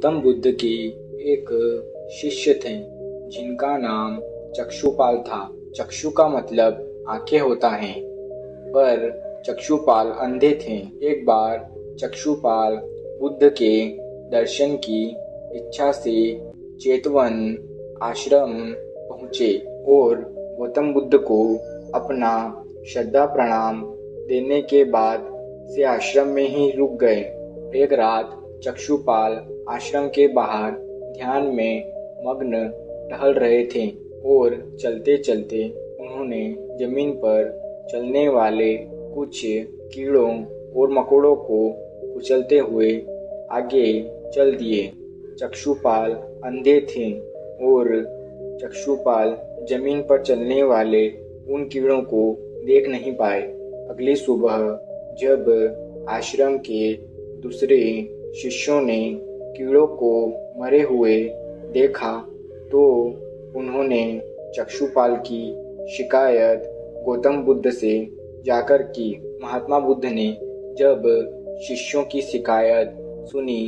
गौतम बुद्ध के एक शिष्य थे जिनका नाम चक्षुपाल था। चक्षु का मतलब आंखें होता है, पर चक्षुपाल अंधे थे। एक बार चक्षुपाल बुद्ध के दर्शन की इच्छा से चेतवन आश्रम पहुँचे और गौतम बुद्ध को अपना श्रद्धा प्रणाम देने के बाद से आश्रम में ही रुक गए। एक रात चक्षुपाल आश्रम के बाहर ध्यान में मग्न टहल रहे थे और चलते चलते उन्होंने जमीन पर चलने वाले कुछ कीड़ों और मकोड़ों को कुचलते हुए आगे चल दिए। चक्षुपाल अंधे थे और चक्षुपाल जमीन पर चलने वाले उन कीड़ों को देख नहीं पाए। अगली सुबह जब आश्रम के दूसरे शिष्यों ने कीड़ों को मरे हुए देखा तो उन्होंने चक्षुपाल की शिकायत गौतम बुद्ध से जाकर की। महात्मा बुद्ध ने जब शिष्यों की शिकायत सुनी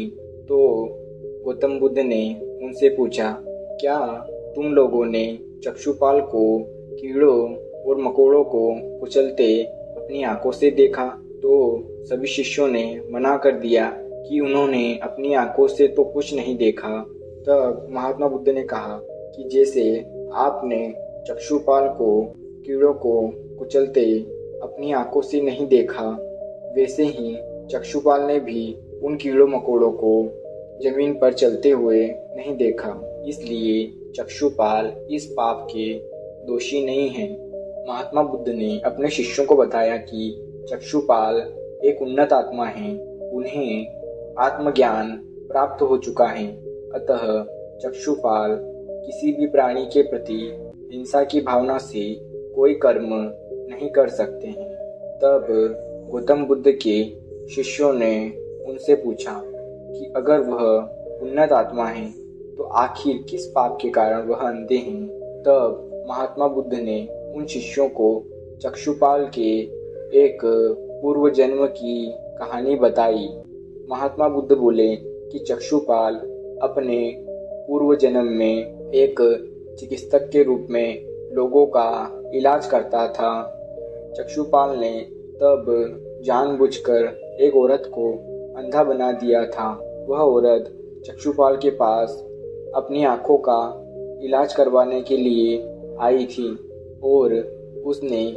तो गौतम बुद्ध ने उनसे पूछा, क्या तुम लोगों ने चक्षुपाल को कीड़ों और मकोड़ों को कुचलते अपनी आंखों से देखा? तो सभी शिष्यों ने मना कर दिया कि उन्होंने अपनी आंखों से तो कुछ नहीं देखा। तब महात्मा बुद्ध ने कहा कि जैसे आपने चक्षुपाल को कीड़ों को कुचलते अपनी आंखों से नहीं देखा, वैसे ही चक्षुपाल ने भी उन कीड़ों मकोड़ों को जमीन पर चलते हुए नहीं देखा, इसलिए चक्षुपाल इस पाप के दोषी नहीं हैं। महात्मा बुद्ध ने अपने शिष्यों को बताया कि चक्षुपाल एक उन्नत आत्मा है, उन्हें आत्मज्ञान प्राप्त हो चुका है, अतः चक्षुपाल किसी भी प्राणी के प्रति हिंसा की भावना से कोई कर्म नहीं कर सकते हैं। तब गौतम बुद्ध के शिष्यों ने उनसे पूछा कि अगर वह उन्नत आत्मा है तो आखिर किस पाप के कारण वह अंधे हैं? तब महात्मा बुद्ध ने उन शिष्यों को चक्षुपाल के एक पूर्व जन्म की कहानी बताई। महात्मा बुद्ध बोले कि चक्षुपाल अपने पूर्व जन्म में एक चिकित्सक के रूप में लोगों का इलाज करता था। चक्षुपाल ने तब जानबूझकर एक औरत को अंधा बना दिया था। वह औरत चक्षुपाल के पास अपनी आंखों का इलाज करवाने के लिए आई थी और उसने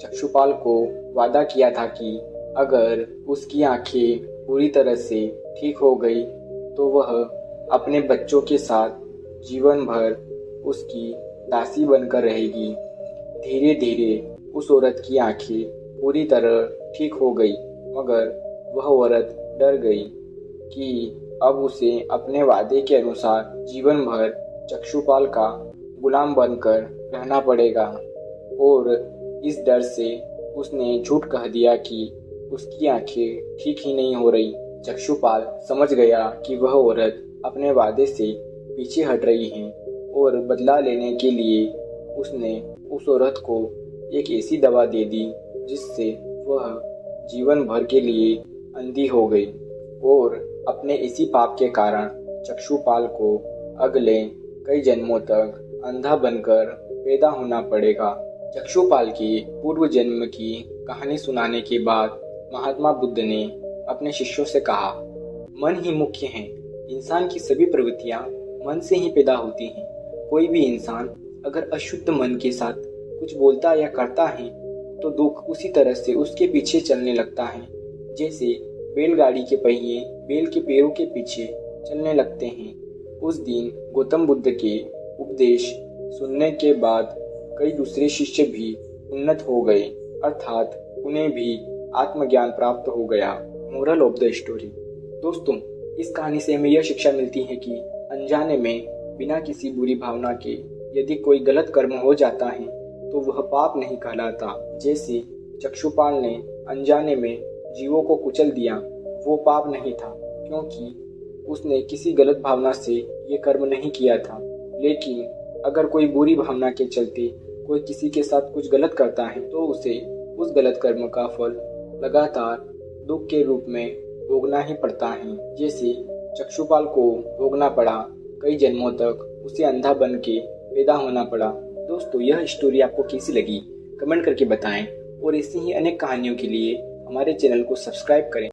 चक्षुपाल को वादा किया था कि अगर उसकी आंखें पूरी तरह से ठीक हो गई तो वह अपने बच्चों के साथ जीवन भर उसकी दासी बनकर रहेगी। धीरे धीरे उस औरत की आंखें पूरी तरह ठीक हो गई, मगर वह औरत डर गई कि अब उसे अपने वादे के अनुसार जीवन भर चक्षुपाल का गुलाम बनकर रहना पड़ेगा और इस डर से उसने झूठ कह दिया कि उसकी आंखें ठीक ही नहीं हो रही। चक्षुपाल समझ गया कि वह औरत अपने वादे से पीछे हट रही है और बदला लेने के लिए उसने उस औरत को एक ऐसी दवा दे दी जिससे वह जीवन भर के लिए अंधी हो गई और अपने इसी पाप के कारण चक्षुपाल को अगले कई जन्मों तक अंधा बनकर पैदा होना पड़ेगा। चक्षुपाल के पूर्व जन्म की कहानी सुनाने के बाद महात्मा बुद्ध ने अपने शिष्यों से कहा, मन ही मुख्य है। इंसान की सभी प्रवृत्तियां मन से ही पैदा होती हैं। कोई भी इंसान अगर अशुद्ध मन के साथ कुछ बोलता या करता है तो दुख उसी तरह से उसके पीछे चलने लगता है, जैसे बैलगाड़ी के पहिए बैल के पैरों के पीछे चलने लगते हैं। उस दिन गौतम बुद्ध के उपदेश सुनने के बाद कई दूसरे शिष्य भी उन्नत हो गए, अर्थात उन्हें भी आत्मज्ञान प्राप्त हो गया। Moral of the story. दोस्तों, इस कहानी से हमें यह शिक्षा मिलती है कि अनजाने में बिना किसी बुरी भावना के यदि कोई गलत कर्म हो जाता है तो वह पाप नहीं कहलाता। जैसे चक्षुपाल ने अनजाने में जीवों को कुचल दिया, वो पाप नहीं था क्योंकि उसने किसी गलत भावना से ये कर्म नहीं किया था। लेकिन अगर कोई बुरी भावना के चलते कोई किसी के साथ कुछ गलत करता है तो उसे उस गलत कर्म का फल लगातार दुख के रूप में भोगना ही पड़ता है। जैसे चक्षुपाल को भोगना पड़ा, कई जन्मों तक उसे अंधा बन के पैदा होना पड़ा। दोस्तों, यह स्टोरी आपको कैसी लगी कमेंट करके बताएं और ऐसी ही अनेक कहानियों के लिए हमारे चैनल को सब्सक्राइब करें।